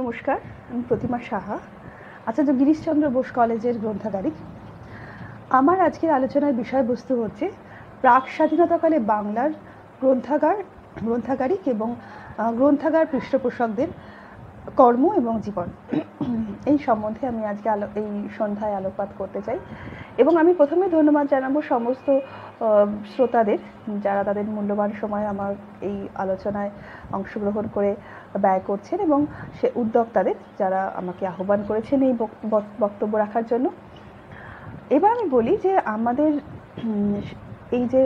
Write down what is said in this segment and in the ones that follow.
নমস্কার, আমি প্রতিমা সাহা, আচার্য গিরিশচন্দ্র বোস কলেজের গ্রন্থাগারিক। আমার আজকের আলোচনার বিষয়বস্তু হচ্ছে প্রাক স্বাধীনতাকালে বাংলার গ্রন্থাগারিক এবং গ্রন্থাগার পৃষ্ঠপোষকদের কর্ম এবং জীবন। এই সম্বন্ধে আমি আজকে এই সন্ধ্যায় আলোকপাত করতে চাই এবং আমি প্রথমে ধন্যবাদ জানাবো সমস্ত শ্রোতাদের যারা তাদের মূল্যবান সময় আমার এই আলোচনায় অংশগ্রহণ করে ব্যয় করছেন এবং সে উদ্যোক্তাদের যারা আমাকে আহ্বান করেছেন এই বক্তব্য রাখার জন্য। এবার আমি বলি যে আমাদের এই যে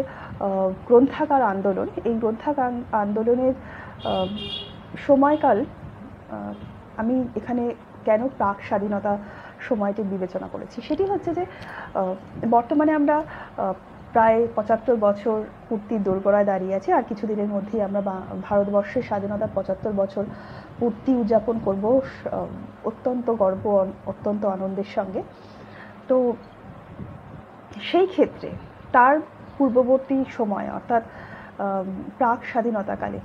গ্রন্থাগার আন্দোলন, এই গ্রন্থাগার আন্দোলনের সময়কাল আমি এখানে কেন প্রাক স্বাধীনতা সময়টি বিবেচনা করেছি সেটি হচ্ছে যে বর্তমানে আমরা প্রায় ৭৫ বছর পূর্তির দোরগোড়ায় দাঁড়িয়ে আছি। আর কিছুদিনের মধ্যেই আমরা ভারতবর্ষের স্বাধীনতার ৭৫ বছর পূর্তি উদযাপন করব অত্যন্ত গর্ব, অত্যন্ত আনন্দের সঙ্গে। তো সেই ক্ষেত্রে তার পূর্ববর্তী সময় অর্থাৎ প্রাক স্বাধীনতাকালে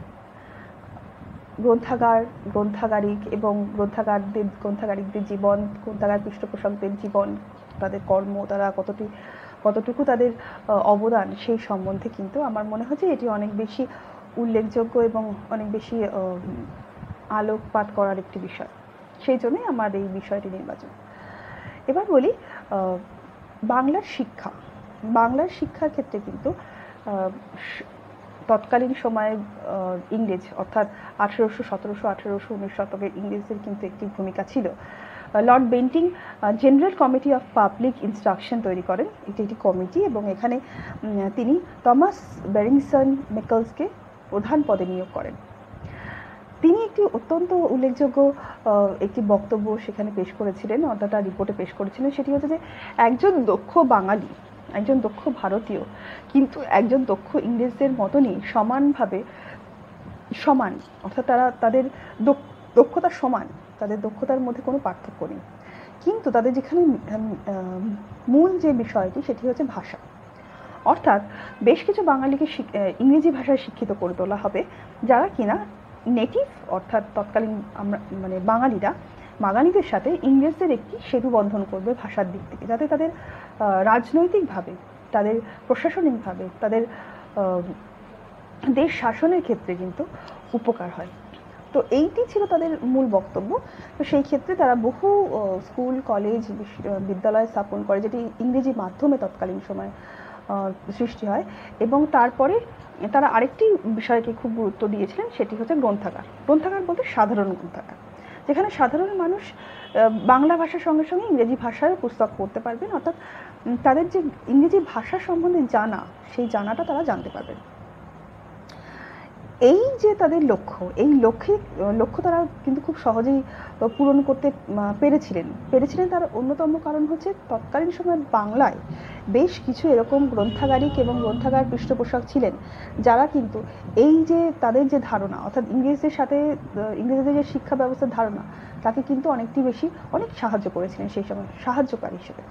গ্রন্থাগারিক এবং গ্রন্থাগারিকদের জীবন, গ্রন্থাগার পৃষ্ঠপোষকদের জীবন, তাদের কর্ম, তারা কতটুকু তাদের অবদান, সেই সম্বন্ধে কিন্তু আমার মনে হচ্ছে এটি অনেক বেশি উল্লেখযোগ্য এবং অনেক বেশি আলোকপাত করার একটি বিষয়। সেই জন্যই আমার এই বিষয়টি নির্বাচন। এবার বলি বাংলার শিক্ষার ক্ষেত্রে কিন্তু তৎকালীন সময়ে ইংরেজ অর্থাৎ ১৮১৭-১৮১৯ শতকের ইংরেজদের কিন্তু একটি ভূমিকা ছিল। Lord Bentinck general committee of public instruction তৈরি করেন। এটি একটি কমিটি এবং এখানে তিনি থমাস বেরিংসন মেকলসকে প্রধান পদে নিয়োগ করেন। তিনি একটি অত্যন্ত উল্লেখযোগ্য একটি বক্তব্য সেখানে পেশ করেছিলেন, অর্থাৎ রিপোর্টে পেশ করেছিলেন। সেটি হচ্ছে যে একজন দক্ষ বাঙালি, একজন দক্ষ ভারতীয় কিন্তু একজন দক্ষ ইংরেজদের মতনই সমান, অর্থাৎ তাদের দক্ষতা সমান, তাদের দক্ষতার মধ্যে কোনো পার্থক্য নেই। কিন্তু তাদের যেখানে মূল যে বিষয়টি সেটি হচ্ছে ভাষা। অর্থাৎ বেশ কিছু বাঙালিকে ইংরেজি ভাষায় শিক্ষিত করে তোলা হবে যারা কিনা নেটিভ, অর্থাৎ তৎকালীন আমরা বাঙালিদের সাথে ইংরেজদের একটি সেতু বন্ধন করবে ভাষার দিক থেকে, যাতে তাদের রাজনৈতিকভাবে, তাদের প্রশাসনিকভাবে, তাদের দেশ শাসনের ক্ষেত্রে কিন্তু উপকার হয়। তো এইটি ছিল তাদের মূল বক্তব্য। তো সেই ক্ষেত্রে তারা বহু স্কুল, কলেজ, বিদ্যালয় স্থাপন করে, যেটি ইংরেজি মাধ্যমে তৎকালীন সময় সৃষ্টি হয়। এবং তারপরে তারা আরেকটি বিষয়কে খুব গুরুত্ব দিয়েছিলেন, সেটি হচ্ছে গ্রন্থাগার বলতে সাধারণ গ্রন্থাগার, যেখানে সাধারণ মানুষ বাংলা ভাষার সঙ্গে সঙ্গে ইংরেজি ভাষায় পুস্তক পড়তে পারবেন, অর্থাৎ তাদের যে ইংরেজি ভাষা সম্বন্ধে জানা, সেই জানাটা তারা জানতে পারবেন। এই যে তাদের এই লক্ষ্য তারা কিন্তু খুব সহজেই পূরণ করতে পেরেছিলেন। তার অন্যতম কারণ হচ্ছে তৎকালীন সময় বাংলায় বেশ কিছু এরকম গ্রন্থাগারিক এবং গ্রন্থাগার পৃষ্ঠপোষক ছিলেন যারা কিন্তু এই যে তাদের যে ধারণা, অর্থাৎ ইংরেজদের যে শিক্ষা ব্যবস্থার ধারণা, তাকে কিন্তু অনেক সাহায্য করেছিলেন সেই সময় সাহায্যকারী হিসেবে।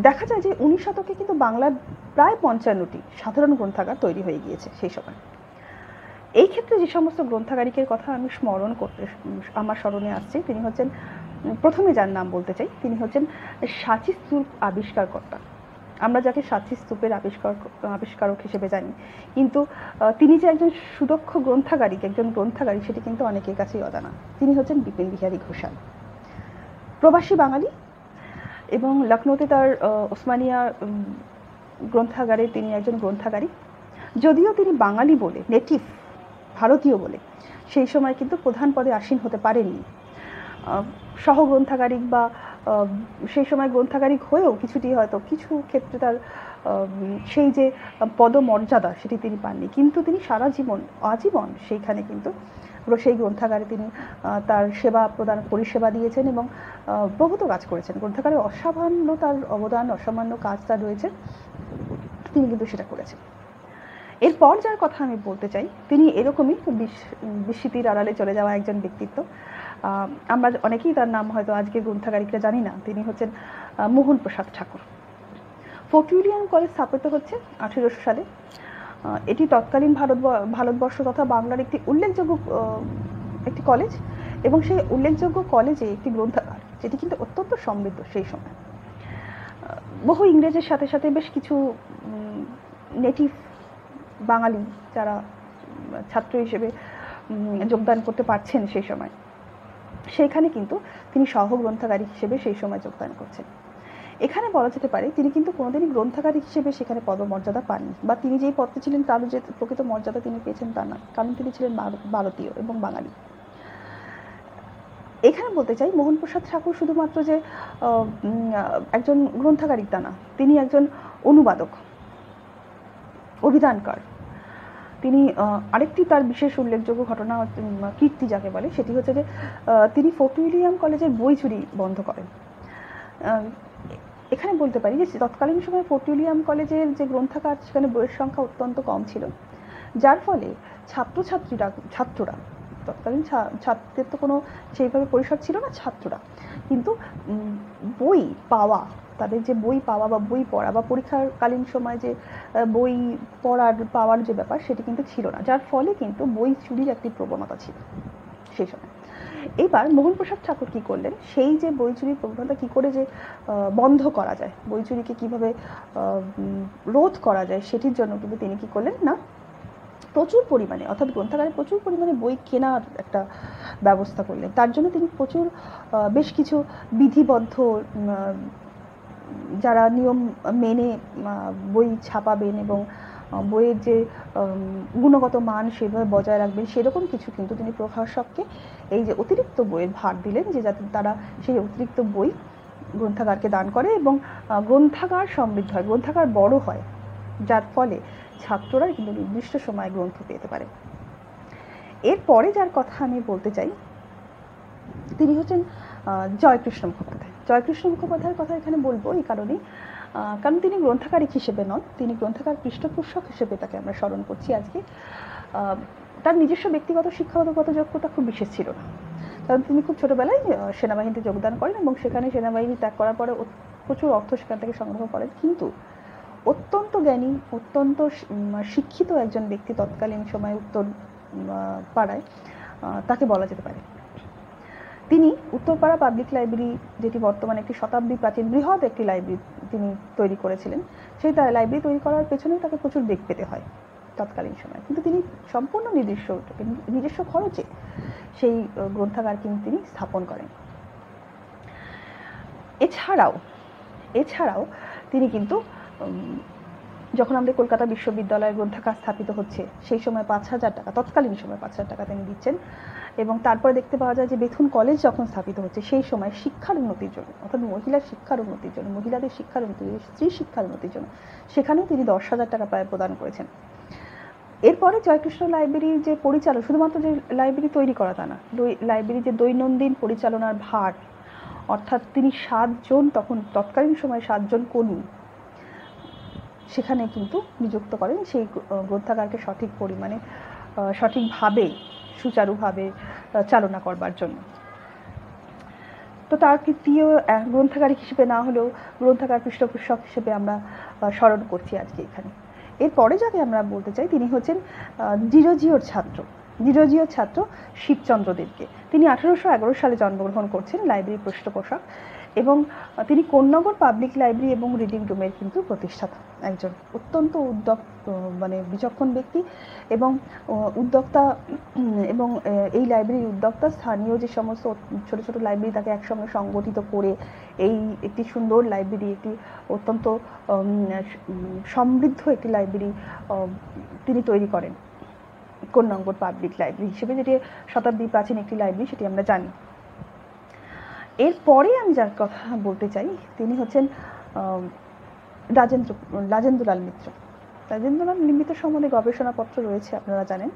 দেখা যায় যে 19 শতকে কিন্তু বাংলার প্রায় 55টি সাধারণ গ্রন্থাগার তৈরি হয়ে গিয়েছে সেই সময়। এই ক্ষেত্রে যে সমস্ত গ্রন্থাগারিকের কথা আমি আমার স্মরণে আসছে, তিনি হচ্ছেন, প্রথমে যার নাম বলতে চাই, তিনি হচ্ছেন সাঁচি স্তূপ আবিষ্কারকর্তা। আমরা যাকে সাঁচি স্তূপের আবিষ্কারক হিসেবে জানি, কিন্তু তিনি যে একজন সুদক্ষ গ্রন্থাগারিক সেটি কিন্তু অনেকের কাছেই অজানা। তিনি হচ্ছেন বিপিন বিহারী ঘোষাল, প্রবাসী বাঙালি, এবং লখনৌতে তার ওসমানিয়া গ্রন্থাগারে তিনি একজন গ্রন্থাগারিক। যদিও তিনি বাঙালি বলে, নেটিভ ভারতীয় বলে সেই সময় কিন্তু প্রধান পদে আসীন হতে পারেননি। সহগ্রন্থাগারিক বা সেই সময় গ্রন্থাগারিক হয়েও কিছু ক্ষেত্রে তার সেই যে পদমর্যাদা সেটি তিনি পাননি, কিন্তু তিনি আজীবন সেইখানে কিন্তু সেই গ্রন্থাগারে তিনি তার পরিষেবা দিয়েছেন এবং প্রভূত কাজ করেছেন। গ্রন্থাগারে অসামান্য তার অবদান, অসামান্য কাজ তার রয়েছে, তিনি কিন্তু সেটা করেছেন। এরপর যার কথা আমি বলতে চাই, তিনি এরকমই বিস্মৃতির আড়ালে চলে যাওয়া একজন ব্যক্তিত্ব। আমরা অনেকেই তার নাম হয়তো আজকে গ্রন্থাগারিকরা জানি না। তিনি হচ্ছেন মোহন প্রসাদ ঠাকুর। ফোর্ট উইলিয়াম কলেজ স্থাপিত হচ্ছে 1800 সালে। এটি তৎকালীন ভারতবর্ষ তথা বাংলার একটি উল্লেখযোগ্য একটি কলেজ এবং সেই উল্লেখযোগ্য কলেজে একটি গ্রন্থাগার, যেটি কিন্তু অত্যন্ত সমৃদ্ধ সেই সময়। বহু ইংরেজের সাথে সাথে বেশ কিছু নেটিভ বাঙালি যারা ছাত্র হিসেবে যোগদান করতে পারছেন সেই সময়, সেইখানে কিন্তু তিনি সহ গ্রন্থাগারিক হিসেবে সেই সময় যোগদান করছেন। এখানে বলা যেতে পারে তিনি কিন্তু কোনোদিনই গ্রন্থাগারিক হিসেবে সেখানে পদমর্যাদা পাননি, বা তিনি যেই পদে ছিলেন তারও যে প্রকৃত মর্যাদা তিনি পেয়েছেন তা না, কারণ তিনি ছিলেন ভারতীয় এবং বাঙালি। এখানে বলতে চাই মোহনপ্রসাদ ঠাকুর শুধুমাত্র যে একজন গ্রন্থাগারিক তা না, তিনি একজন অনুবাদক, অভিধানকার। তিনি আরেকটি তার বিশেষ উল্লেখযোগ্য ঘটনা, কীর্তি যাকে বলে, সেটি হচ্ছে যে তিনি ফোর্ট উইলিয়াম কলেজের বই চুরি বন্ধ করেন। এখানে বলতে পারি যে তৎকালীন সময়ে ফোর্ট উইলিয়াম কলেজের যে গ্রন্থাগার, সেখানে বইয়ের সংখ্যা অত্যন্ত কম ছিল, যার ফলে ছাত্ররা তৎকালীন ছাত্রদের তো কোনো সেইভাবে পরিসর ছিল না, ছাত্ররা কিন্তু বই পাওয়া, তাদের যে বই পাওয়া বা বই পড়া বা পরীক্ষাকালীন সময় যে বই পাওয়ার যে ব্যাপার, সেটি কিন্তু ছিল না, যার ফলে কিন্তু বই চুরির একটি প্রবণতা ছিল সেই সময়। এইবার মোহনপ্রসাদ ঠাকুর কী করলেন, সেই যে বই চুরির প্রবণতা কী করে যে বন্ধ করা যায়, বই চুরিকে কীভাবে রোধ করা যায়, সেটির জন্য কিন্তু তিনি কী করলেন না, প্রচুর পরিমাণে, অর্থাৎ গ্রন্থাগারে প্রচুর পরিমাণে বই কেনার একটা ব্যবস্থা করলেন। তার জন্য তিনি প্রচুর বেশ কিছু বিধিবদ্ধ, যারা নিয়ম মেনে বই ছাপাবেন এবং বইয়ের যে গুণগত মান সেভাবে বজায় রাখবেন, সেরকম কিছু কিন্তু তিনি প্রকাশককে এই যে অতিরিক্ত বইয়ের ভার দিলেন, যে যাতে তারা সেই অতিরিক্ত বই গ্রন্থাগারকে দান করে এবং গ্রন্থাগার সমৃদ্ধ হয়, গ্রন্থাগার বড় হয়, যার ফলে ছাত্ররা কিন্তু নির্দিষ্ট সময়ে গ্রন্থ পেতে পারে। এরপরে যার কথা আমি বলতে চাই তিনি হচ্ছেন জয়কৃষ্ণ মুখোপাধ্যায়। জয়কৃষ্ণ মুখোপাধ্যায়ের কথা এখানে বলবো এই কারণেই, কারণ তিনি গ্রন্থাগারিক হিসেবে নন, তিনি গ্রন্থাগার পৃষ্ঠপোষক হিসেবে তাকে আমরা স্মরণ করছি আজকে। তার নিজস্ব ব্যক্তিগত শিক্ষাগত যোগ্যতা খুব বিশেষ ছিল না, কারণ তিনি খুব ছোটোবেলায় সেনাবাহিনীতে যোগদান করেন এবং সেখানে সেনাবাহিনী ত্যাগ করার পরে প্রচুর অর্থ সেখান থেকে সংগ্রহ করেন, কিন্তু অত্যন্ত জ্ঞানী, অত্যন্ত শিক্ষিত একজন ব্যক্তি তৎকালীন সময়ে উত্তর পাড়ায় তাকে বলা যেতে পারে। তিনি উত্তরপাড়া পাবলিক লাইব্রেরি, যেটি বর্তমানে একটি শতাব্দী প্রাচীন বৃহৎ একটি লাইব্রেরি তিনি তৈরি করেছিলেন, সেই লাইব্রেরি তৈরি করার পেছনেও তাকে প্রচুর বেগ পেতে হয় তৎকালীন সময়, কিন্তু তিনি সম্পূর্ণ নিজস্ব খরচে সেই গ্রন্থাগার কিন্তু তিনি স্থাপন করেন। এছাড়াও তিনি কিন্তু যখন আমাদের কলকাতা বিশ্ববিদ্যালয়ের গ্রন্থাগার স্থাপিত হচ্ছে, সেই সময় 5,000 টাকা, তৎকালীন সময় 5,000 টাকা তিনি দিচ্ছেন, এবং তারপরে দেখতে পাওয়া যায় যে বেথুন কলেজ যখন স্থাপিত হচ্ছে, সেই সময় শিক্ষার উন্নতির জন্য, অর্থাৎ মহিলার শিক্ষার উন্নতির জন্য, মহিলাদের শিক্ষার উন্নতির, স্ত্রী শিক্ষার উন্নতির জন্য সেখানেও তিনি 10,000 টাকা প্রায় প্রদান করেছেন। এরপরে জয়কৃষ্ণ লাইব্রেরির যে পরিচালক, শুধুমাত্র যে লাইব্রেরি তৈরি করা তা না, লাইব্রেরির যে দৈনন্দিন পরিচালনার ভার, অর্থাৎ তিনি 7 জন, তখন তৎকালীন সময় 7 জন কর্মী সেখানে কিন্তু নিযুক্ত করেন সেই গ্রন্থাগারকে সঠিক পরিমাণে, সঠিকভাবে, সুচারুভাবে চালনা করবার জন্য। তো তার কীর্তিও গ্রন্থাগারিক হিসেবে না হলেও গ্রন্থাগার পৃষ্ঠপোষক হিসেবে আমরা স্মরণ করছি আজকে এখানে। এরপরে যাকে আমরা বলতে চাই, তিনি হচ্ছেন জিরোজিওর ছাত্র শিবচন্দ্র দেবকে। তিনি 1811 সালে জন্মগ্রহণ করছেন, লাইব্রেরির পৃষ্ঠপোষক, এবং তিনি কোন্নগর পাবলিক লাইব্রেরি এবং রিডিং রুমের কিন্তু প্রতিষ্ঠাতা, একজন অত্যন্ত বিচক্ষণ ব্যক্তি এবং উদ্যোক্তা, এবং এই লাইব্রেরির উদ্যোক্তা স্থানীয় যে সমস্ত ছোট ছোট লাইব্রেরি তাকে একসঙ্গে সংগঠিত করে এই একটি সুন্দর লাইব্রেরি, একটি অত্যন্ত সমৃদ্ধ একটি লাইব্রেরি তিনি তৈরি করেন, কোন্নগর পাবলিক লাইব্রেরি হিসেবে, যেটি শতাব্দী প্রাচীন একটি লাইব্রেরি, সেটি আমরা জানি। এরপরে আমি যার কথা বলতে চাই তিনি হচ্ছেন রাজেন্দ্রলাল মিত্র। রাজেন্দ্রলাল মিত্র সম্বন্ধে গবেষণাপত্র রয়েছে, আপনারা জানেন।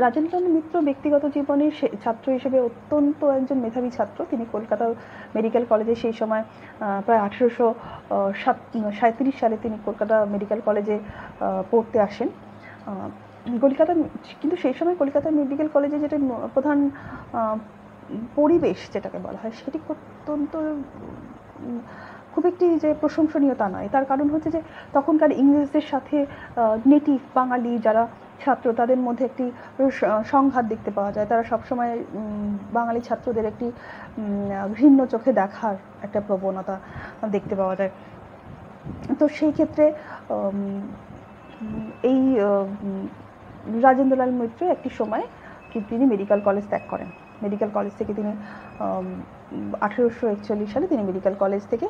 রাজেন্দ্রলাল মিত্র ব্যক্তিগত জীবনে ছাত্র হিসেবে অত্যন্ত একজন মেধাবী ছাত্র। তিনি কলকাতা মেডিকেল কলেজে সেই সময় প্রায় 1837 সালে তিনি কলকাতা মেডিকেল কলেজে পড়তে আসেন। কিন্তু সেই সময় কলকাতা মেডিকেল কলেজে যেটা প্রধান পরিবেশ যেটাকে বলা হয়, সেটি খুব খুব একটি যে প্রশংসনীয় তা নয়। তার কারণ হচ্ছে যে তখনকার ইংরেজদের সাথে নেটিভ বাঙালি যারা ছাত্র তাদের মধ্যে একটি সংঘাত দেখতে পাওয়া যায়। তারা সবসময় বাঙালি ছাত্রদের একটি ঘৃণ্য চোখে দেখার একটা প্রবণতা দেখতে পাওয়া যায়। তো সেই ক্ষেত্রে এই রাজেন্দ্রলাল মৈত্র একটি সময় তিনি মেডিকেল কলেজ ত্যাগ করেন। মেডিকেল কলেজ থেকে তিনি 1841 সালে তিনি মেডিকেল কলেজ থেকে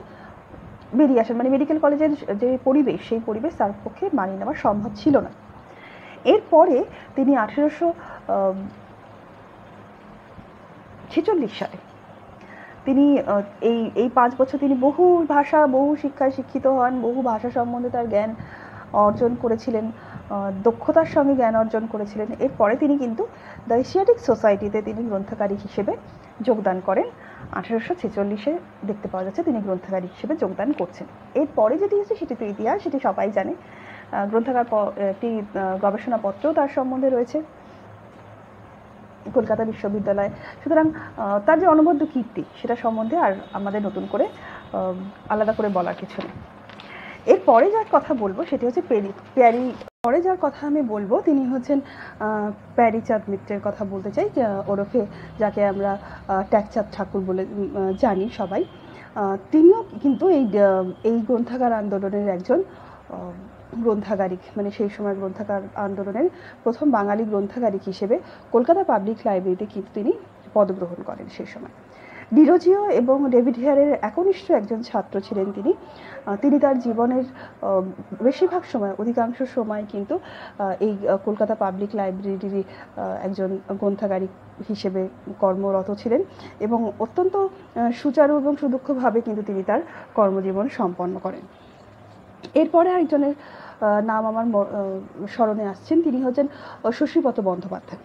বেরিয়ে আসেন। মানে মেডিকেল কলেজের যে পরিবেশ, সেই পরিবেশ তার পক্ষে মানিয়ে নেওয়া সম্ভব ছিল না। এরপরে তিনি 1846 সালে তিনি এই 5 বছর তিনি বহু ভাষা, বহু শিক্ষায় শিক্ষিত হন, বহু ভাষা সম্বন্ধে তার জ্ঞান অর্জন করেছিলেন, দক্ষতার সঙ্গে জ্ঞান অর্জন করেছিলেন। এরপরে তিনি কিন্তু দ্য এশিয়াটিক সোসাইটিতে তিনি গ্রন্থকারী হিসেবে যোগদান করেন। 1846-এ দেখতে পাওয়া যাচ্ছে তিনি গ্রন্থকারী হিসেবে যোগদান করছেন। এরপরে যেটি হচ্ছে সেটি তো ইতিহাস, সেটি সবাই জানে। গ্রন্থাগার একটি গবেষণাপত্রও তার সম্বন্ধে রয়েছে কলকাতা বিশ্ববিদ্যালয়। সুতরাং তার যে অনবদ্য কীর্তি সেটা সম্বন্ধে আর আমাদের নতুন করে আলাদা করে বলার কিছু নেই। এরপরে যার কথা বলবো সেটি হচ্ছে প্যারি। পরে যার কথা আমি বলবো তিনি হচ্ছেন প্যারীচাঁদ মিত্রের কথা বলতে চাই, ওরফে যাকে আমরা ট্যাগচাঁদ ঠাকুর বলে জানি সবাই। তিনিও কিন্তু এই গ্রন্থাগার আন্দোলনের একজন গ্রন্থাগারিক, মানে সেই সময় গ্রন্থাগার আন্দোলনের প্রথম বাঙালি গ্রন্থাগারিক হিসেবে কলকাতা পাবলিক লাইব্রেরিতে কিন্তু তিনি পদগ্রহণ করেন সেই সময়। ডিরোজিও এবং ডেভিড হেয়ারের একনিষ্ঠ একজন ছাত্র ছিলেন তিনি। তিনি তার জীবনের বেশিরভাগ সময়, অধিকাংশ সময় কিন্তু এই কলকাতা পাবলিক লাইব্রেরির একজন গ্রন্থাগারিক হিসেবে কর্মরত ছিলেন এবং অত্যন্ত সুচারু এবং সুদক্ষভাবে কিন্তু তিনি তার কর্মজীবন সম্পন্ন করেন। এরপরে আরেকজনের নাম আমার স্মরণে আসছেন, তিনি হচ্ছেন শশীপত বন্দ্যোপাধ্যায়।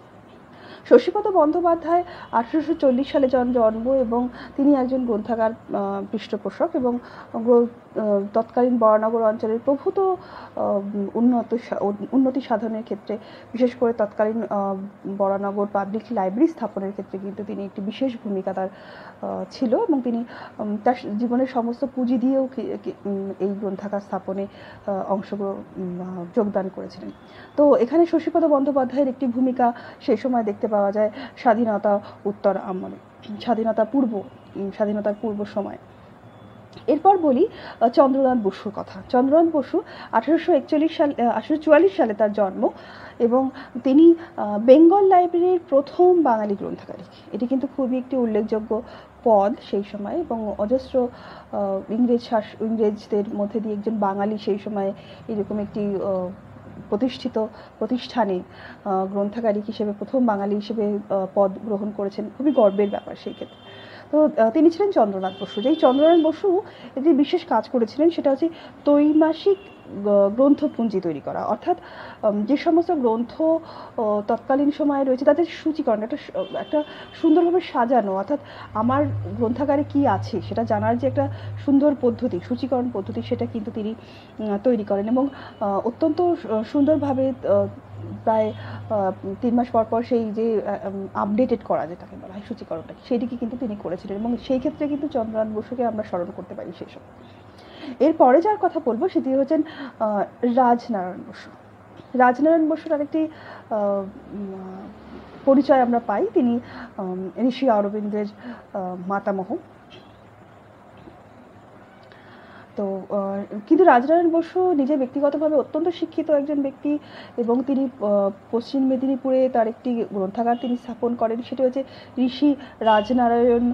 শশীপত বন্দ্যোপাধ্যায় 1840 সালে জন্ম এবং তিনি একজন গ্রন্থাগার পৃষ্ঠপোষক এবং তৎকালীন বরানগর অঞ্চলের প্রভূত উন্নতি সাধনের ক্ষেত্রে, বিশেষ করে তৎকালীন বরানগর পাবলিক লাইব্রেরি স্থাপনের ক্ষেত্রে কিন্তু তিনি একটি বিশেষ ভূমিকা তার ছিল এবং তিনি তার জীবনের সমস্ত পুঁজি দিয়েও এই গ্রন্থাগার স্থাপনে যোগদান করেছিলেন। তো এখানে শশীপত বন্দ্যোপাধ্যায়ের একটি ভূমিকা সেই সময় দেখতে পাওয়া যায় স্বাধীনতা উত্তর আমলে, স্বাধীনতার পূর্ব সময়। এরপর বলি চন্দ্রনাথ বসুর কথা। চন্দ্রনাথ বসু 1844 সালে তার জন্ম এবং তিনি বেঙ্গল লাইব্রেরির প্রথম বাঙালি গ্রন্থাগারিক। এটি কিন্তু খুবই একটি উল্লেখযোগ্য পদ সেই সময় এবং অজস্র ইংরেজদের মধ্যে দিয়ে একজন বাঙালি সেই সময় এরকম একটি প্রতিষ্ঠানে গ্রন্থাগারিক হিসেবে প্রথম বাঙালি হিসেবে পদ গ্রহণ করেছেন, খুবই গর্বের ব্যাপার সেই ক্ষেত্রে। তো তিনি ছিলেন চন্দ্রনাথ বসু। যেই চন্দ্রনাথ বসু একটি বিশেষ কাজ করেছিলেন সেটা হচ্ছে ত্রৈমাসিক গ্রন্থপুঞ্জি তৈরি করা, অর্থাৎ যে সমস্ত গ্রন্থ তৎকালীন সময়ে রয়েছে তাদের সূচীকরণ, একটা সুন্দরভাবে সাজানো, অর্থাৎ আমার গ্রন্থাগারে কি আছে সেটা জানার যে একটা সুন্দর পদ্ধতি, সূচীকরণ পদ্ধতি, সেটা কিন্তু তিনি তৈরি করেন এবং অত্যন্ত সুন্দরভাবে প্রায় 3 মাস পর পর সেই যে আপডেটেড করা যেটাকে বলা হয় সূচীকরণটা, সেটিকে কিন্তু তিনি করেছিলেন এবং সেই ক্ষেত্রে কিন্তু চন্দ্রনাথ বসুকে আমরা স্মরণ করতে পারি সেই সময়। এরপরে যার কথা বলবো সেটি হচ্ছেন রাজনারায়ণ বসু। রাজনারায়ণ বসুর আরেকটি পরিচয় আমরা পাই, তিনি ঋষি অরবিন্দের মাতামহ। তো কিন্তু রাজনারায়ণ বসু নিজে ব্যক্তিগতভাবে অত্যন্ত শিক্ষিত একজন ব্যক্তি এবং তিনি পশ্চিম মেদিনীপুরে তার একটি গ্রন্থাগার তিনি স্থাপন করেন, সেটি হচ্ছে ঋষি রাজনারায়ণ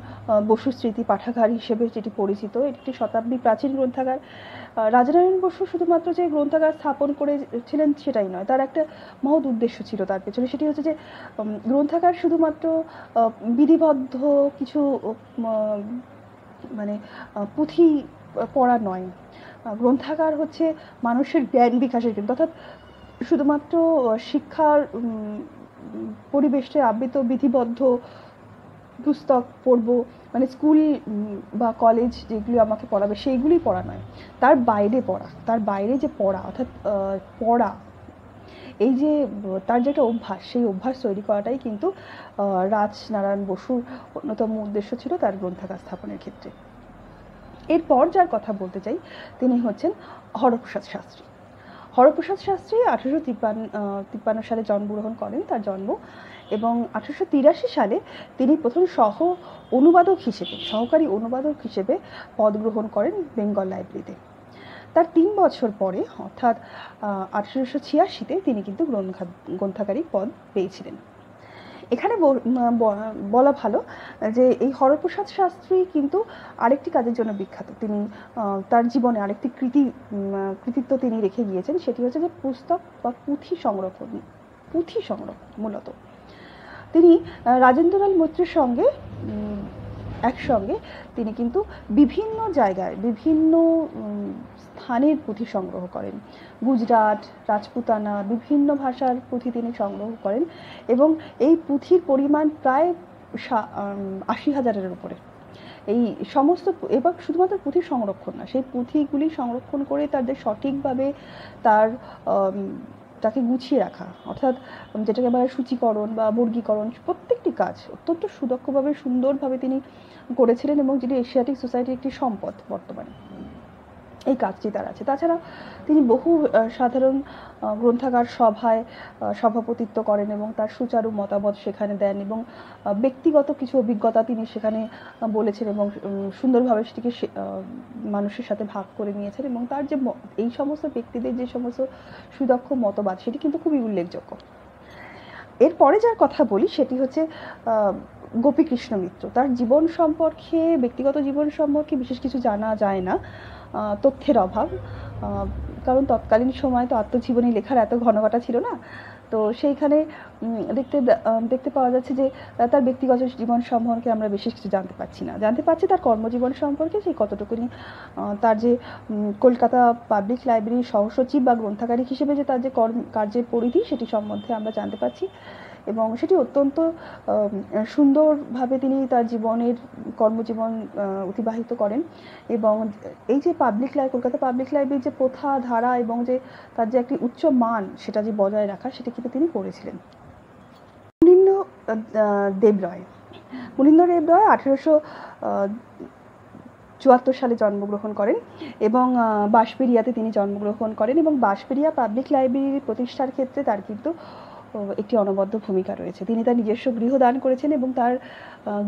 বসু স্মৃতি পাঠাগার হিসেবে যেটি পরিচিত। এটি একটি শতাব্দী প্রাচীন গ্রন্থাগার। রাজনারায়ণ বসু শুধুমাত্র যে গ্রন্থাগার স্থাপন করেছিলেন সেটাই নয়, তার একটা মহৎ উদ্দেশ্য ছিল তার পেছনে, সেটি হচ্ছে যে গ্রন্থাগার শুধুমাত্র বিধিবদ্ধ কিছু মানে পুঁথি পড়া নয়, গ্রন্থাগার হচ্ছে মানুষের জ্ঞান বিকাশের কেন্দ্র, অর্থাৎ শুধুমাত্র শিক্ষার পরিবেশে আবৃত বিধিবদ্ধ পুস্তক পড়ব, মানে স্কুল বা কলেজ যেগুলি আমাকে পড়াবে সেইগুলি পড়া নয়, তার বাইরে যে পড়া, অর্থাৎ পড়া, এই যে তার যে একটা অভ্যাস, সেই অভ্যাস তৈরি করাটাই কিন্তু রাজনারায়ণ বসুর অন্যতম উদ্দেশ্য ছিল তার গ্রন্থাগার স্থাপনের ক্ষেত্রে। এরপর যার কথা বলতে চাই তিনি হচ্ছেন হরপ্রসাদ শাস্ত্রী। হরপ্রসাদ শাস্ত্রী 1853 সালে জন্মগ্রহণ করেন, তার জন্ম, এবং 1883 সালে তিনি প্রথম সহকারী অনুবাদক হিসেবে পদ গ্রহণ করেন বেঙ্গল লাইব্রেরিতে। তার 3 বছর পরে অর্থাৎ 1886-তে তিনি কিন্তু গ্রন্থাগারিক পদ পেয়েছিলেন। এখানে বলা ভালো যে এই হরপ্রসাদ শাস্ত্রী কিন্তু আরেকটি কাজের জন্য বিখ্যাত। তিনি তার জীবনে আরেকটি কৃতিত্ব তিনি রেখে গিয়েছেন, সেটি হচ্ছে যে পুস্তক বা পুঁথি সংরক্ষণ মূলত। তিনি রাজেন্দ্রলাল মৈত্রের সঙ্গে একসঙ্গে তিনি কিন্তু বিভিন্ন জায়গায় বিভিন্ন স্থানের পুঁথি সংগ্রহ করেন। গুজরাট, রাজপুতানা, বিভিন্ন ভাষার পুঁথি তিনি সংগ্রহ করেন, এবং এই পুঁথির পরিমাণ প্রায় 80,000-এর উপরে। এই সমস্ত, এবং শুধুমাত্র পুঁথি সংরক্ষণ না, সেই পুঁথিগুলি সংরক্ষণ করে তাদের সঠিকভাবে তাকে গুছিয়ে রাখা, অর্থাৎ যেটাকে বলা হয় সূচীকরণ বা বর্গীকরণ, প্রত্যেকটি কাজ অত্যন্ত সুদক্ষভাবে সুন্দরভাবে তিনি করেছিলেন, এবং যেটি এশিয়াটিক সোসাইটির একটি সম্পদ বর্তমানে এই কাজটি তার আছে। তাছাড়া তিনি বহু সাধারণ গ্রন্থাগার সভায় সভাপতিত্ব করেন এবং তার সুচারু মতামত সেখানে দেন, এবং ব্যক্তিগত কিছু অভিজ্ঞতা তিনি সেখানে বলেছেন এবং সুন্দরভাবে সেটিকে মানুষের সাথে ভাগ করে নিয়েছেন, এবং তার যে এই সমস্ত ব্যক্তিদের যে সমস্ত সুদক্ষ মতবাদ সেটি কিন্তু খুবই উল্লেখযোগ্য। এরপরে যার কথা বলি সেটি হচ্ছে গোপীকৃষ্ণ মিত্র। তার জীবন সম্পর্কে, ব্যক্তিগত জীবন সম্পর্কে বিশেষ কিছু জানা যায় না, তথ্যের অভাব, কারণ তৎকালীন সময় তো আত্মজীবনী লেখার এত ঘনঘটা ছিল না। তো সেইখানে দেখতে পাওয়া যাচ্ছে যে তার ব্যক্তিগত জীবন সম্পর্কে আমরা বিশেষ কিছু জানতে পারছি তার কর্মজীবন সম্পর্কে, সেই কতটুকুনি তার যে কলকাতা পাবলিক লাইব্রেরির সহসচিব বা গ্রন্থাগারিক হিসেবে যে তার যে কার্যের পরিধি সেটি সম্বন্ধে আমরা জানতে পারছি, এবং সেটি অত্যন্ত সুন্দরভাবে তিনি তার কর্মজীবন অতিবাহিত করেন। এবং এই যে কলকাতা পাবলিক লাইব্রেরির যে প্রথা, ধারা এবং যে তার যে একটি উচ্চ মান সেটা যে বজায় রাখা, সেটা কিন্তু তিনি করেছিলেন। মুনীন্দ্র দেব রায় 1874 সালে জন্মগ্রহণ করেন এবং বাঁশবেড়িয়াতে তিনি জন্মগ্রহণ করেন, এবং বাঁশবেড়িয়া পাবলিক লাইব্রেরি প্রতিষ্ঠার ক্ষেত্রে তার কিন্তু একটি অনবদ্য ভূমিকা রয়েছে। তিনি তার নিজস্ব গৃহ দান করেছেন এবং তার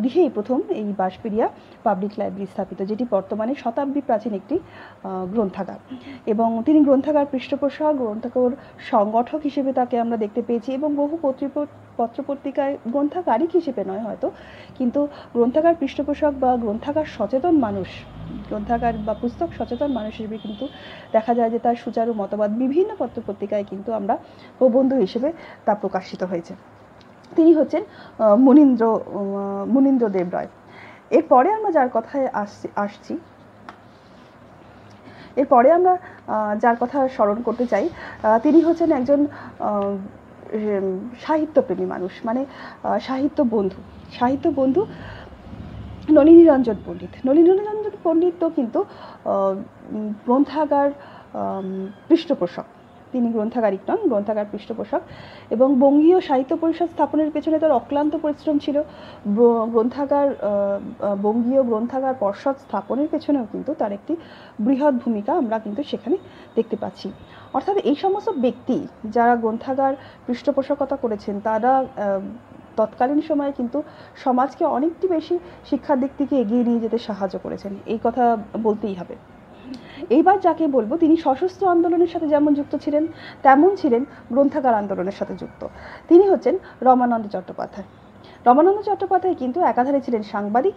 গৃহেই প্রথম এই বাঁশবেড়িয়া পাবলিক লাইব্রেরি স্থাপিত, যেটি বর্তমানে শতাব্দী প্রাচীন একটি গ্রন্থাগার। এবং তিনি গ্রন্থাগার পৃষ্ঠপোষক, গ্রন্থাগার সংগঠক হিসেবে তাকে আমরা দেখতে পেয়েছি, এবং বহু পত্রপত্রিকায় গ্রন্থাগারিক হিসেবে নয় হয়তো, কিন্তু গ্রন্থাগার পৃষ্ঠপোষক বা গ্রন্থাগার সচেতন মানুষ, গ্রন্থাগার বা পুস্তক সচেতন মানুষ হিসেবে কিন্তু দেখা যায় যে তার সুচারু মতবাদ বিভিন্ন পত্রপত্রিকায় কিন্তু আমরা প্রবন্ধ হিসেবে তা প্রকাশিত হয়েছে। তিনি হচ্ছেন মুনীন্দ্র দেব রায়। এরপরে আমরা যার কথায় আসছি, এরপরে আমরা যার কথা স্মরণ করতে চাই তিনি হচ্ছেন একজন সাহিত্যপ্রেমী মানুষ, মানে সাহিত্য বন্ধু নলিনীরঞ্জন পণ্ডিত তো কিন্তু গ্রন্থাগার পৃষ্ঠপোষক। তিনি গ্রন্থাগারিক নন, গ্রন্থাগার পৃষ্ঠপোষক, এবং বঙ্গীয় সাহিত্য পরিষদ স্থাপনের পেছনে তার অক্লান্ত পরিশ্রম ছিল। বঙ্গীয় গ্রন্থাগার পর্ষদ স্থাপনের পেছনেও কিন্তু তার একটি বৃহৎ ভূমিকা আমরা কিন্তু সেখানে দেখতে পাচ্ছি। অর্থাৎ এই সমস্ত ব্যক্তি যারা গ্রন্থাগার পৃষ্ঠপোষকতা করেছেন, তারা তৎকালীন সময়ে কিন্তু সমাজকে অনেকটি বেশি শিক্ষার দিক থেকে এগিয়ে নিয়ে যেতে সাহায্য করেছেন, এই কথা বলতেই হবে। এইবার যাকে বলবো, তিনি সশস্ত্র আন্দোলনের সাথে যেমন যুক্ত ছিলেন, তেমন ছিলেন গ্রন্থাগার আন্দোলনের সাথে যুক্ত। তিনি হচ্ছেন রমানন্দ চট্টোপাধ্যায়। কিন্তু একাধারে ছিলেন সাংবাদিক,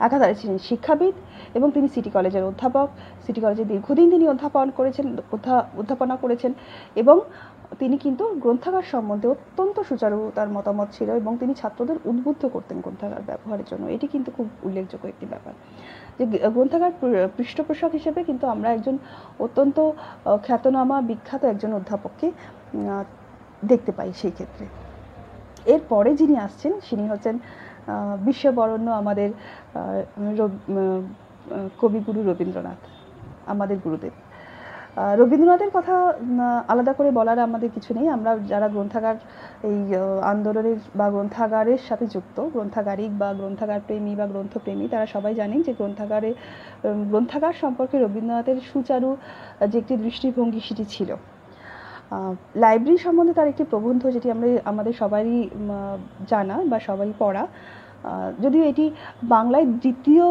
একাধারে ছিলেন শিক্ষাবিদ, এবং তিনি সিটি কলেজের অধ্যাপক। সিটি কলেজে দীর্ঘদিন তিনি অধ্যাপনা করেছেন, এবং তিনি কিন্তু গ্রন্থাগার সম্বন্ধে অত্যন্ত সুচারু তার মতামত ছিল, এবং তিনি ছাত্রদের উদ্বুদ্ধ করতেন গ্রন্থাগার ব্যবহারের জন্য। এটি কিন্তু খুব উল্লেখযোগ্য একটি ব্যাপার যে গ্রন্থাগার পৃষ্ঠপোষক হিসেবে কিন্তু আমরা একজন অত্যন্ত খ্যাতনামা বিখ্যাত একজন অধ্যাপককে দেখতে পাই সেই ক্ষেত্রে। এরপরে যিনি আসছেন তিনি হচ্ছেন বিশ্ববরণ্য আমাদের কবিগুরু রবীন্দ্রনাথ, আমাদের গুরুদেব। রবীন্দ্রনাথের কথা আলাদা করে বলার আমাদের কিছু নেই। আমরা যারা গ্রন্থাগার এই আন্দোলনের বা গ্রন্থাগারের সাথে যুক্ত, গ্রন্থাগারিক বা গ্রন্থাগার প্রেমী বা গ্রন্থপ্রেমী, তারা সবাই জানেন যে গ্রন্থাগার সম্পর্কে রবীন্দ্রনাথের সুচারু যে একটি দৃষ্টিভঙ্গি সেটি ছিল। লাইব্রেরি সম্বন্ধে তার একটি প্রবন্ধ, যেটি আমাদের সবারই জানা বা সবাই পড়া, যদিও এটি বাংলায় দ্বিতীয়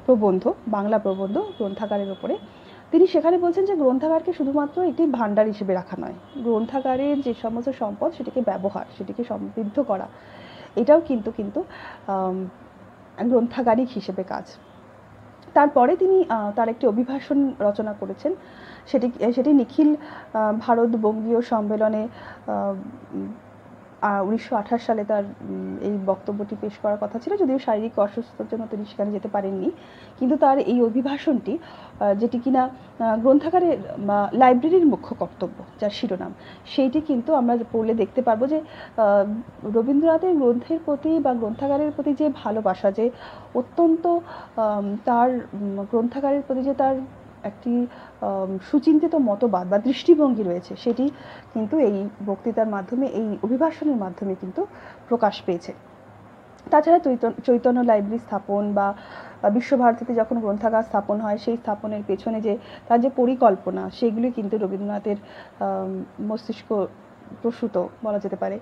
প্রবন্ধ, বাংলা প্রবন্ধ গ্রন্থাগারের ওপরে। তিনি সেখানে বলছেন যে গ্রন্থাগারকে শুধুমাত্র একটি ভাণ্ডার হিসেবে রাখা নয়, গ্রন্থাগারের যে সমস্ত সম্পদ সেটিকে ব্যবহার, সেটিকে সমৃদ্ধ করা, এটাও কিন্তু গ্রন্থাগারিক হিসেবে কাজ। তারপরে তিনি তার একটি অভিভাষণ রচনা করেছেন, সেটি নিখিল ভারত বঙ্গীয় সম্মেলনে 1928 সালে তার এই বক্তব্যটি পেশ করার কথা ছিল, যদিও শারীরিক অসুস্থতার জন্য তিনি সেখানে যেতে পারেননি। কিন্তু তার এই অভিভাষণটি, যেটি কিনা গ্রন্থাগারের বা লাইব্রেরির মুখ্য কর্তব্য, যার শিরোনাম, সেইটি কিন্তু আমরা পড়লে দেখতে পারবো যে রবীন্দ্রনাথের গ্রন্থের প্রতি বা গ্রন্থাগারের প্রতি যে ভালোবাসা, যে অত্যন্ত তার গ্রন্থাগারের প্রতি যে তার একটি সুচিন্তিত মতবাদ বা দৃষ্টিভঙ্গি রয়েছে, সেটি কিন্তু এই বক্তৃতার মাধ্যমে, এই অভিভাষণের মাধ্যমে কিন্তু প্রকাশ পেয়েছে। তাছাড়া চৈতন্য লাইব্রেরি স্থাপন বা বিশ্বভারতীতে যখন গ্রন্থাগার স্থাপন হয়, সেই স্থাপনের পেছনে যে তার যে পরিকল্পনা, সেগুলি কিন্তু রবীন্দ্রনাথের মস্তিষ্ক প্রসূত বলা যেতে পারে।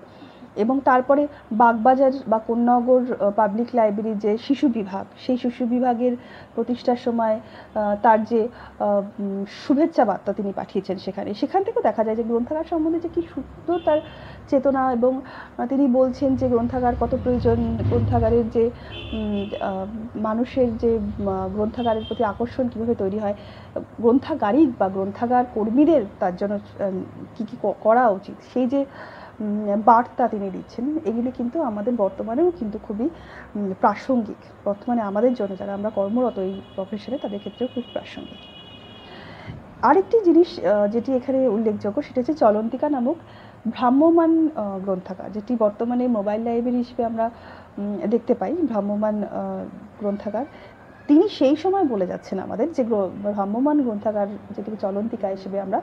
এবং তারপরে বাগবাজার বা কোন্নগর পাবলিক লাইব্রেরির যে শিশু বিভাগ, সেই শিশু বিভাগের প্রতিষ্ঠার সময় তার যে শুভেচ্ছা বার্তা তিনি পাঠিয়েছেন সেখান থেকেও দেখা যায় যে গ্রন্থাগার সম্বন্ধে যে কি সুন্দর তার চেতনা, এবং তিনি বলছেন যে গ্রন্থাগার কত প্রয়োজন, গ্রন্থাগারের যে মানুষের যে গ্রন্থাগারের প্রতি আকর্ষণ কীভাবে তৈরি হয়, গ্রন্থাগারিক বা গ্রন্থাগার কর্মীদের তার জন্য কী কী করা উচিত, সেই যে বার্তা তিনি দিচ্ছেন, এগুলি কিন্তু আমাদের বর্তমানেও কিন্তু খুবই প্রাসঙ্গিক। বর্তমানে আমাদের জন্য, যারা আমরা কর্মরত এই প্রফেশনে, তাদের ক্ষেত্রেও খুব প্রাসঙ্গিক। আরেকটি জিনিস যেটি এখানে উল্লেখযোগ্য, সেটা হচ্ছে চলন্তিকা নামক ভ্রাম্যমাণ গ্রন্থাগার, যেটি বর্তমানে মোবাইল লাইব্রেরি হিসেবে আমরা দেখতে পাই, ভ্রাম্যমাণ গ্রন্থাগার। তিনি সেই সময় বলে যাচ্ছেন আমাদের যে ভ্রাম্যমাণ গ্রন্থাগার যেটিকে চলন্তিকা হিসেবে আমরা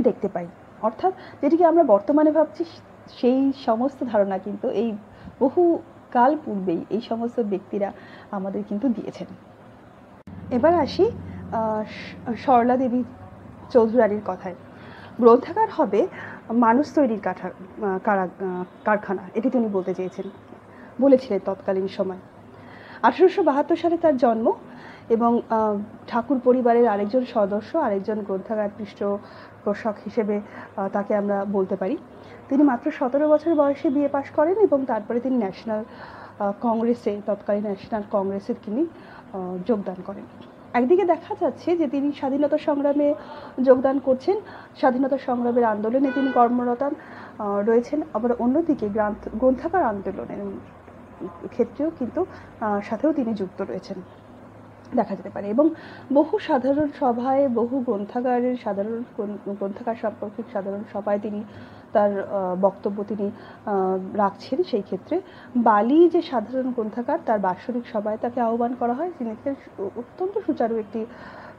দেখতে পাই, অর্থাৎ যেটিকে আমরা বর্তমানে ভাবছি, সেই সমস্ত ধারণা কিন্তু এই বহু কাল পূর্বেই এই সমস্ত ব্যক্তিরা আমাদের কিন্তু দিয়েছেন। এবার আসি সরলা দেবী চৌধুরানীর কথায়। গ্রন্থাগার হবে মানুষ তৈরির কারখানা, এটি তিনি বলেছিলেন তৎকালীন সময়। 1872 সালে তার জন্ম, এবং ঠাকুর পরিবারের আরেকজন সদস্য, আরেকজন গ্রন্থাগার পৃষ্ঠপোষক হিসেবে তাকে আমরা বলতে পারি। তিনি মাত্র 17 বছর বয়সে বিএ পাশ করেন, এবং তারপরে তিনি তৎকালীন ন্যাশনাল কংগ্রেসে তিনি যোগদান করেন। একদিকে দেখা যাচ্ছে যে তিনি স্বাধীনতা সংগ্রামে যোগদান করছেন, স্বাধীনতা সংগ্রামের আন্দোলনে তিনি কর্মরত রয়েছেন, আবার অন্যদিকে গ্রন্থাগার আন্দোলনের ক্ষেত্রেও কিন্তু সাথেও তিনি যুক্ত রয়েছেন দেখা যেতে পারে। এবং বহু সাধারণ সভায়, বহু গ্রন্থাগার সম্পর্কিত সাধারণ সভায় তিনি তার বক্তব্য তিনি রাখছেন। সেই ক্ষেত্রে বালি যে সাধারণ গ্রন্থাগার, তার বাৎসরিক সভায় তাকে আহ্বান করা হয়। তিনি অত্যন্ত সুচারু একটি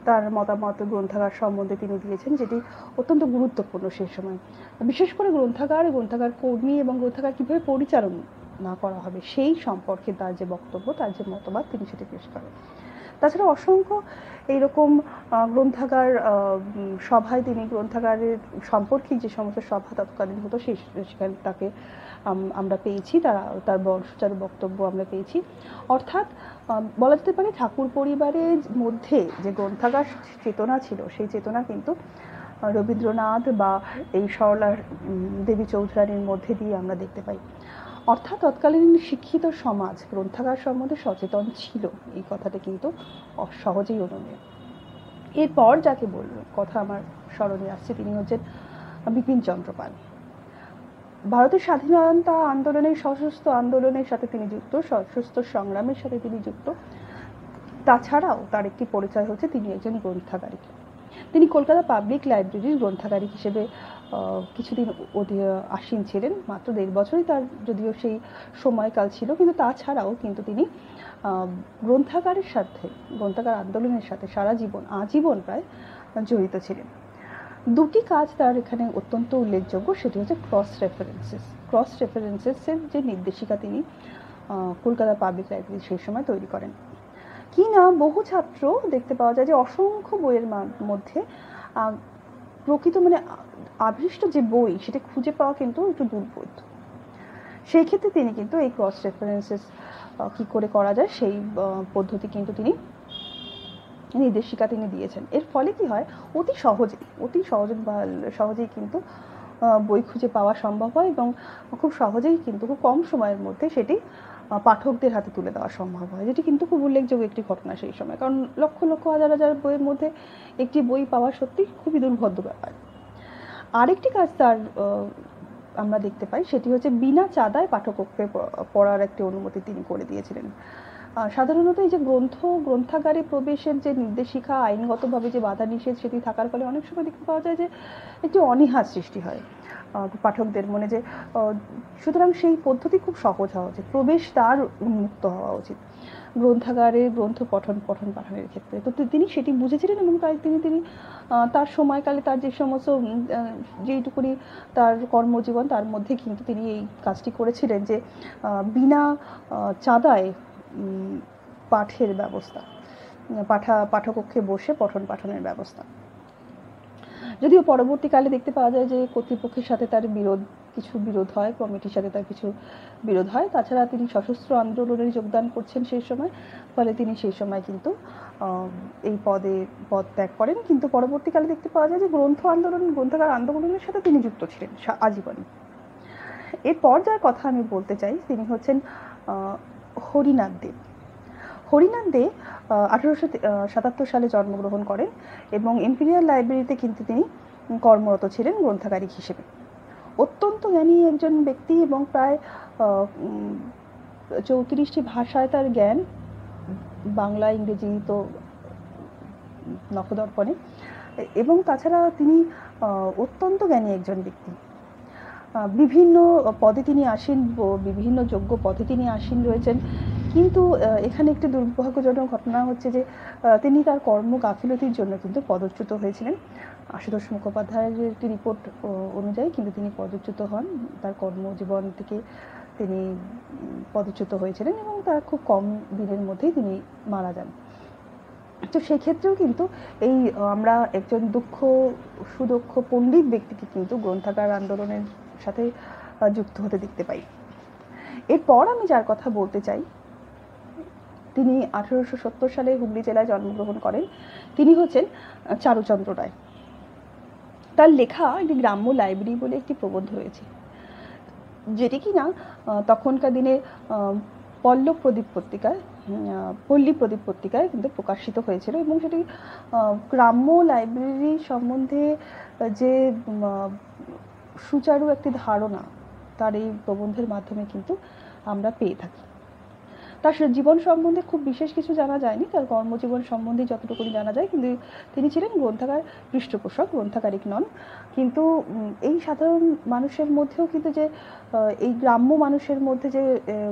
তার মতামত গ্রন্থাগার সম্বন্ধে তিনি দিয়েছেন, যেটি অত্যন্ত গুরুত্বপূর্ণ সেই সময়। বিশেষ করে গ্রন্থাগার কর্মী এবং গ্রন্থাগার কীভাবে পরিচালনা করা হবে সেই সম্পর্কে তার যে বক্তব্য, তার যে মতবাদ, তিনি সেটি পেশ করেন। তাছাড়া অসংখ্য এইরকম গ্রন্থাগার সভায় তিনি গ্রন্থাগারের সাম্পর্কিক যে সমস্ত সভা তৎকালীন হতো, সেখানে তাকে আমরা পেয়েছি, তার সুচারু বক্তব্য আমরা পেয়েছি। অর্থাৎ বলা যেতে পারে ঠাকুর পরিবারের মধ্যে যে গ্রন্থাগার চেতনা ছিল, সেই চেতনা কিন্তু রবীন্দ্রনাথ বা এই সরলা দেবী চৌধুরানীর মধ্যে দিয়ে আমরা দেখতে পাই। অর্থাৎ তৎকালীন শিক্ষিত সমাজ গ্রন্থাগার সম্বন্ধে সচেতন ছিল, এই কথাটা কিন্তু সহজেই অনুমেয়। এরপর যাকে কথা আমার স্মরণে আসছে, তিনি হচ্ছেন বিপিন চন্দ্র পাল। ভারতের স্বাধীনতা আন্দোলনের সশস্ত্র আন্দোলনের সাথে তিনি যুক্ত, সশস্ত্র সংগ্রামের সাথে তিনি যুক্ত। তাছাড়াও তার একটি পরিচয় হচ্ছে তিনি একজন গ্রন্থাগারিক। তিনি কলকাতা পাবলিক লাইব্রেরির গ্রন্থাগারিক হিসেবে কিছুদিন আসীন ছিলেন, মাত্র 1.5 বছরই তার যদিও সেই সময়কাল ছিল, কিন্তু তাছাড়াও কিন্তু তিনি গ্রন্থাগার আন্দোলনের সাথে সারা জীবন, আজীবন প্রায় জড়িত ছিলেন। দুটি কাজ তার এখানে অত্যন্ত উল্লেখযোগ্য, সেটি হচ্ছে ক্রস রেফারেন্সেসের যে নির্দেশিকা তিনি কলকাতা পাবলিক লাইব্রেরি সেই সময় তৈরি করেন। কি না বহু ছাত্র দেখতে পাওয়া যায় যে অসংখ্য বইয়ের মধ্যে প্রকৃত মানে আবিষ্ট যে বই সেটা খুঁজে পাওয়া কিন্তু একটু দুর্বোধ্য। সেই ক্ষেত্রে তিনি কিন্তু এই ক্রস রেফারেন্সেস কী করে করা যায় সেই পদ্ধতি কিন্তু তিনি নির্দেশিকা তিনি দিয়েছেন। এর ফলে কি হয়, অতি সহজেই কিন্তু বই খুঁজে পাওয়া সম্ভব হয় এবং খুব সহজেই কিন্তু খুব কম সময়ের মধ্যে সেটি পাঠকদের হাতে তুলে দেওয়া সম্ভব হয়, যেটি কিন্তু খুব উল্লেখযোগ্য একটি ঘটনা সেই সময়, কারণ লক্ষ লক্ষ হাজার হাজার বইয়ের মধ্যে একটি বই পাওয়া সত্যি খুবই দুর্বোধ্য ব্যাপার। আরেকটি কাজ তার আমরা দেখতে পাই, সেটি হচ্ছে বিনা চাঁদায় পাঠককে পড়ার একটি অনুমতি তিনি করে দিয়েছিলেন। সাধারণত এই যে গ্রন্থাগারে প্রবেশের যে নির্দেশিকা, আইনগতভাবে যে বাধা নিষেধ সেটি থাকার ফলে অনেক সময় দেখতে পাওয়া যায় যে একটি অনীহা সৃষ্টি হয় পাঠকদের মনে, যে সুতরাং সেই পদ্ধতি খুব সহজ হওয়া উচিত, প্রবেশ তার উন্মুক্ত হওয়া উচিত গ্রন্থাগারে গ্রন্থ পাঠনের ক্ষেত্রে। তো তিনি সেটি বুঝেছিলেন এবং তাই তিনি তার সময়কালে তার যে সমস্ত যেইটুকুনি তার কর্মজীবন তার মধ্যে কিন্তু তিনি এই কাজটি করেছিলেন, যে বিনা চাঁদায় পাঠের ব্যবস্থা, পাঠকক্ষে বসে পাঠনের ব্যবস্থা। যদিও পরবর্তীকালে দেখতে পাওয়া যায় যে কর্তৃপক্ষের সাথে তার কিছু বিরোধ হয়, কমিটির সাথে তার কিছু বিরোধ হয়। তাছাড়া তিনি সশস্ত্র আন্দোলনে যোগদান করছেন সেই সময়, ফলে তিনি সেই সময় কিন্তু এই পদ ত্যাগ করেন। কিন্তু পরবর্তীকালে দেখতে পাওয়া যায় যে গ্রন্থাগার আন্দোলনের সাথে তিনি যুক্ত ছিলেন আজীবন। এরপর যার কথা আমি বলতে চাই তিনি হচ্ছেন হরিনাথ দে। 1877 সালে জন্মগ্রহণ করেন এবং ইম্পেরিয়াল লাইব্রেরিতে কিন্তু তিনি কর্মরত ছিলেন গ্রন্থাগারিক হিসেবে। অত্যন্ত জ্ঞানী একজন ব্যক্তি এবং প্রায় 34টি ভাষায় তার জ্ঞান, বাংলা ইংরেজি তো নখদর্পণে, এবং তাছাড়া তিনি অত্যন্ত জ্ঞানী একজন ব্যক্তি। বিভিন্ন পদে তিনি আসীন, বিভিন্ন যোগ্য পদে তিনি আসীন রয়েছেন। কিন্তু এখানে একটি দুর্ভাগ্যজনক ঘটনা হচ্ছে যে তিনি তার কর্ম গাফিলতির জন্য কিন্তু পদচ্যুত হয়েছিলেন। আশুতোষ মুখোপাধ্যায়ের একটি রিপোর্ট অনুযায়ী কিন্তু তিনি পদচ্যুত হন, তার কর্মজীবন থেকে তিনি পদচ্যুত হয়েছিলেন এবং তার খুব কম দিনের মধ্যেই তিনি মারা যান। তো সেক্ষেত্রেও কিন্তু এই আমরা একজন সুদক্ষ পণ্ডিত ব্যক্তিকে কিন্তু গ্রন্থাগার আন্দোলনের সাথে যুক্ত হতে দেখতে পাই। এরপর আমি যার কথা বলতে চাই, তিনি 1870 সালে হুগলি জেলায় জন্মগ্রহণ করেন। তিনি হচ্ছেন চারুচন্দ্র রায়। তার লেখা একটি গ্রাম্য লাইব্রেরি বলে একটি প্রবন্ধ রয়েছে, যেটি কিনা তখনকার দিনে পল্লী প্রদীপ পত্রিকায় কিন্তু প্রকাশিত হয়েছিল এবং সেটি গ্রাম্য লাইব্রেরি সম্বন্ধে যে সুচারু একটি ধারণা তার এই প্রবন্ধের মাধ্যমে কিন্তু আমরা পেয়ে থাকি। তার জীবন সম্বন্ধে খুব বিশেষ কিছু জানা যায়নি, তার কর্মজীবন সম্বন্ধে যতটুকু জানা যায়, কিন্তু তিনি ছিলেন গ্রন্থাগার পৃষ্ঠপোষক, গ্রন্থাগারিক নন। কিন্তু এই সাধারণ মানুষের মধ্যেও কিন্তু যে এই গ্রাম্য মানুষের মধ্যে যে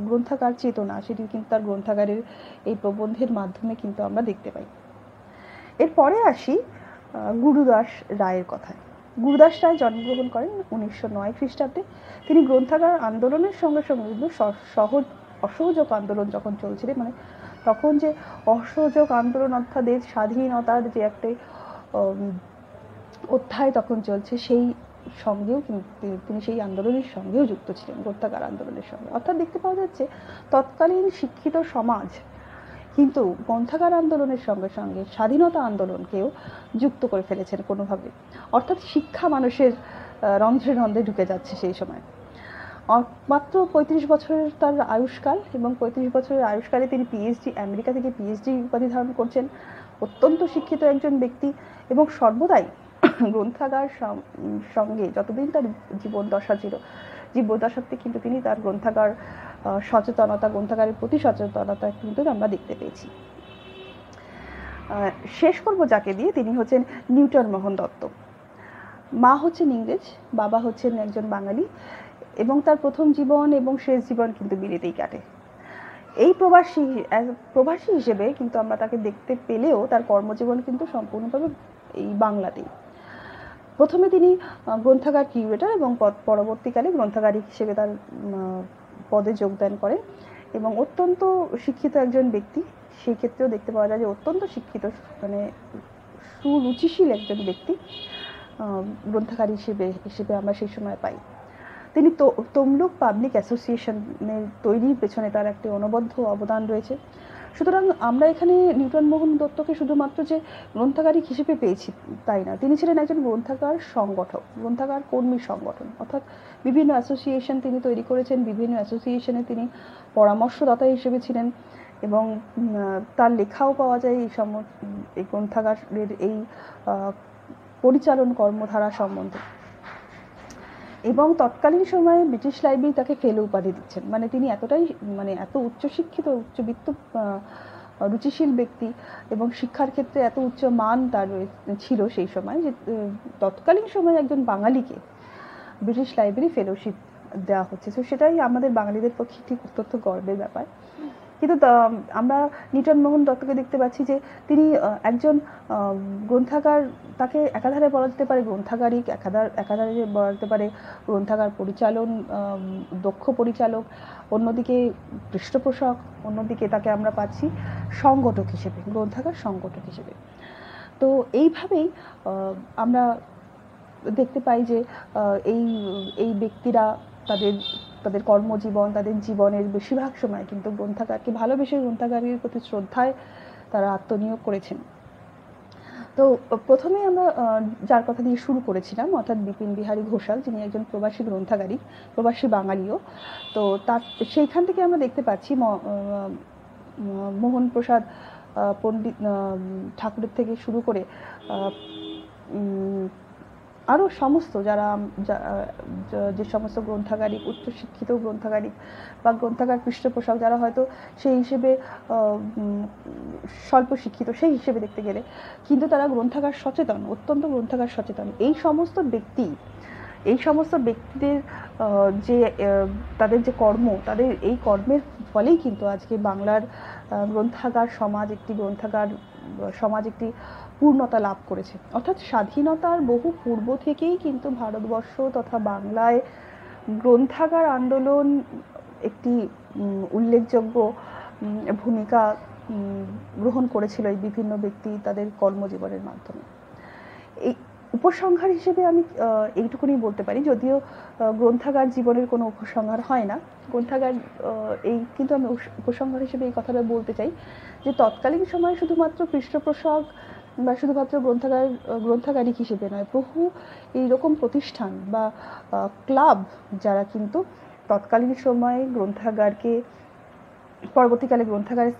গ্রন্থাগার চেতনা, সেটি কিন্তু তার গ্রন্থাগারের এই প্রবন্ধের মাধ্যমে কিন্তু আমরা দেখতে পাই। এরপরে আসি গুরুদাস রায়ের কথায়। গুরুদাস রায় জন্মগ্রহণ করেন 1909 খ্রিস্টাব্দে। তিনি গ্রন্থাগার আন্দোলনের সঙ্গে সঙ্গে কিন্তু অসহযোগ আন্দোলন যখন চলছিল, মানে তখন যে অসহযোগ আন্দোলন অর্থাৎ দেশ স্বাধীনতার যে একটা অধ্যায় তখন চলছে, সেই সঙ্গেও তিনি সেই আন্দোলনের সঙ্গেও যুক্ত ছিলেন, গ্রন্থাগার আন্দোলনের সঙ্গে। অর্থাৎ দেখতে পাওয়া যাচ্ছে তৎকালীন শিক্ষিত সমাজ কিন্তু গ্রন্থাগার আন্দোলনের সঙ্গে সঙ্গে স্বাধীনতা আন্দোলনকেও যুক্ত করে ফেলেছেন কোনোভাবে। অর্থাৎ শিক্ষা মানুষের রন্ধ্রে রন্ধ্রে ঢুকে যাচ্ছে সেই সময়। মাত্র 35 বছরের তার আয়ুষ্কাল এবং 35 বছরের আয়ুষ্কালে তিনি আমেরিকা থেকে পিএইচডি উপাধি ধারণ করছেন। অত্যন্ত শিক্ষিত একজন ব্যক্তি এবং সর্বদাই গ্রন্থাগার সঙ্গে যতদিন তার জীবদ্দশাতে কিন্তু তিনি তার গ্রন্থাগারের প্রতি সচেতনতা কিন্তু আমরা দেখতে পেয়েছি। শেষ করব যাকে দিয়ে, তিনি হচ্ছেন নিউটন মোহন দত্ত। মা হচ্ছেন ইংরেজ, বাবা হচ্ছেন একজন বাঙালি এবং তার প্রথম জীবন এবং শেষ জীবন কিন্তু বিলেতেই কাটে। এই প্রবাসী হিসেবে কিন্তু আমরা তাকে দেখতে পেলেও তার কর্মজীবন কিন্তু সম্পূর্ণভাবে এই বাংলাতেই। প্রথমে তিনি গ্রন্থাগার কিউরেটর এবং পরবর্তীকালে গ্রন্থাগারিক হিসেবে তার পদে যোগদান করেন এবং অত্যন্ত শিক্ষিত একজন ব্যক্তি। সেই ক্ষেত্রেও দেখতে পাওয়া যায় যে অত্যন্ত শিক্ষিত, মানে সুরুচিশীল একজন ব্যক্তি গ্রন্থাগার হিসেবে আমরা সেই সময় পাই। তিনি তমলুক পাবলিক অ্যাসোসিয়েশনের তৈরির পেছনে তার একটি অনবদ্য অবদান রয়েছে। সুতরাং আমরা এখানে নিউটন মোহন দত্তকে শুধুমাত্র যে গ্রন্থাগারিক হিসেবে পেয়েছি তাই না, তিনি ছিলেন একজন গ্রন্থাগার সংগঠক, গ্রন্থাগার কর্মী সংগঠন, অর্থাৎ বিভিন্ন অ্যাসোসিয়েশন তিনি তৈরি করেছেন, বিভিন্ন অ্যাসোসিয়েশনে তিনি পরামর্শদাতা হিসেবে ছিলেন এবং তার লেখাও পাওয়া যায় এই গ্রন্থাগারের এই পরিচালন কর্মধারা সম্বন্ধে। এবং তৎকালীন সময়ে ব্রিটিশ লাইব্রেরি তাকে ফেলো উপাধি দিচ্ছেন, মানে তিনি এতটাই এত উচ্চশিক্ষিত, উচ্চবিত্ত, রুচিশীল ব্যক্তি এবং শিক্ষার ক্ষেত্রে এত উচ্চ মান তার ছিল সেই সময় যে তৎকালীন সময়ে একজন বাঙালিকে ব্রিটিশ লাইব্রেরি ফেলোশিপ দেওয়া হচ্ছে। তো সেটাই আমাদের বাঙালিদের পক্ষে ঠিক অত্যন্ত গর্বের ব্যাপার। কিন্তু আমরা নিউটন মোহন দত্তকে দেখতে পাচ্ছি যে তিনি একজন গ্রন্থাগার, তাকে একাধারে বলা যেতে পারে গ্রন্থাগারিক, একাধারে বলা যেতে পারে গ্রন্থাগার পরিচালন, দক্ষ পরিচালক, অন্যদিকে পৃষ্ঠপোষক, অন্যদিকে তাকে আমরা পাচ্ছি সংগঠক হিসেবে, গ্রন্থাগার সংগঠক হিসেবে। তো এইভাবেই আমরা দেখতে পাই যে এই ব্যক্তিরা তাদের কর্মজীবন, তাদের জীবনের বেশিরভাগ সময় কিন্তু গ্রন্থাগারকে ভালোবেসে, গ্রন্থাগারের প্রতি শ্রদ্ধায় তারা আত্মনিয়োগ করেছেন। তো প্রথমেই আমরা যার কথা দিয়ে শুরু করেছিলাম, অর্থাৎ বিপিন বিহারী ঘোষাল, যিনি একজন প্রবাসী গ্রন্থাগারিক, প্রবাসী বাঙালিও। তো তার সেইখান থেকে আমরা দেখতে পাচ্ছি মোহন প্রসাদ পণ্ডিত ঠাকুরের থেকে শুরু করে আরও সমস্ত যে সমস্ত গ্রন্থাগারিক, উচ্চশিক্ষিত গ্রন্থাগারিক বা গ্রন্থাগার পৃষ্ঠপোষক যারা হয়তো সেই হিসেবে স্বল্প শিক্ষিত সেই হিসেবে দেখতে গেলে, কিন্তু তারা গ্রন্থাগার সচেতন, অত্যন্ত গ্রন্থাগার সচেতন, এই সমস্ত ব্যক্তিদের যে তাদের যে কর্ম, তাদের এই কর্মের ফলেই কিন্তু আজকে বাংলার গ্রন্থাগার সমাজ একটি পূর্ণতা লাভ করেছে। অর্থাৎ স্বাধীনতার বহু পূর্ব থেকেই কিন্তু ভারতবর্ষ তথা বাংলায় গ্রন্থাগার আন্দোলন একটি উল্লেখযোগ্য ভূমিকা গ্রহণ করেছিল এই বিভিন্ন ব্যক্তি তাদের কর্মজীবনের মাধ্যমে। এই উপসংহার হিসেবে আমি এইটুকুনি বলতে পারি, যদিও গ্রন্থাগার জীবনের কোনো উপসংহার হয় না, গ্রন্থাগার কিন্তু আমি উপসংহার হিসেবে এই কথাটা বলতে চাই যে তৎকালীন সময়ে শুধুমাত্র পৃষ্ঠপোষক বা শুধুমাত্র গ্রন্থাগারিক হিসেবে নয়, বহু এইরকম প্রতিষ্ঠান বা ক্লাব যারা কিন্তু তৎকালীন সময়ে গ্রন্থাগারকে পরবর্তীকালে গ্রন্থাগারে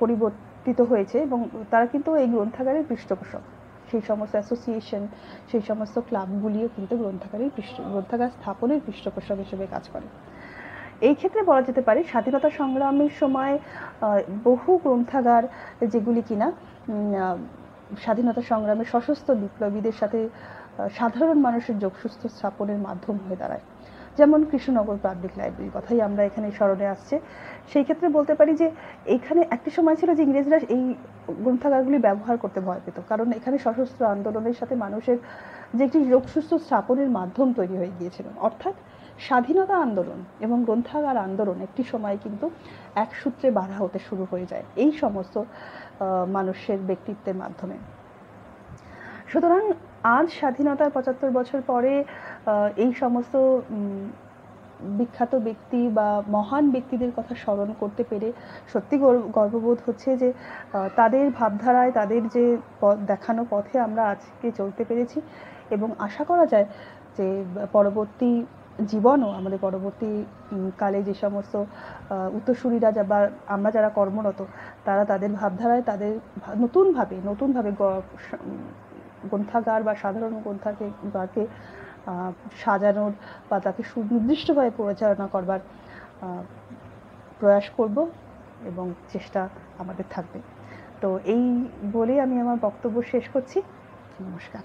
পরিবর্তিত হয়েছে এবং তারা কিন্তু এই গ্রন্থাগারের পৃষ্ঠপোষক। সেই সমস্ত অ্যাসোসিয়েশন, সেই সমস্ত ক্লাবগুলিও কিন্তু গ্রন্থাগার স্থাপনের পৃষ্ঠপোষক হিসেবে কাজ করে। এই ক্ষেত্রে বলা যেতে পারে স্বাধীনতা সংগ্রামের সময় বহু গ্রন্থাগার যেগুলি কিনা স্বাধীনতা সংগ্রামে সশস্ত্র বিপ্লবীদের সাথে সাধারণ মানুষের যোগসূত্র স্থাপনের মাধ্যম হয়ে দাঁড়ায়, যেমন কৃষ্ণনগর পাবলিক লাইব্রেরির কথাই আমরা এখানে স্মরণে আসছে। সেই ক্ষেত্রে বলতে পারি যে এখানে একটি সময় ছিল যে ইংরেজরা এই গ্রন্থাগারগুলি ব্যবহার করতে ভয় পেত, কারণ এখানে সশস্ত্র আন্দোলনের সাথে মানুষের যে একটি যোগসূত্র স্থাপনের মাধ্যম তৈরি হয়ে গিয়েছিল। অর্থাৎ স্বাধীনতা আন্দোলন এবং গ্রন্থাগার আন্দোলন একটি সময় কিন্তু এক সূত্রে বাঁধা হতে শুরু হয়ে যায় এই সমস্ত মানুষের ব্যক্তিত্বের মাধ্যমে। সুতরাং আজ স্বাধীনতার ৭৫ বছর পরে এই সমস্ত বিখ্যাত ব্যক্তি বা মহান ব্যক্তিদের কথা স্মরণ করতে পেরে সত্যি গর্ববোধ হচ্ছে যে তাদের ভাবধারায়, তাদের যে দেখানো পথে আমরা আজকে চলতে পেরেছি এবং আশা করা যায় যে পরবর্তী জীবনও, আমাদের পরবর্তী কালে যে সমস্ত উত্তরসূরিরা বা আমরা যারা কর্মরত, তারা তাদের ভাবধারায়, তাদের নতুনভাবে গ্রন্থাগার বা সাধারণ গ্রন্থাগারকে সাজানোর বা তাকে সুনির্দিষ্টভাবে পরিচালনা করবার প্রয়াস করব এবং চেষ্টা আমাদের থাকবে। তো এই বলে আমি আমার বক্তব্য শেষ করছি। নমস্কার।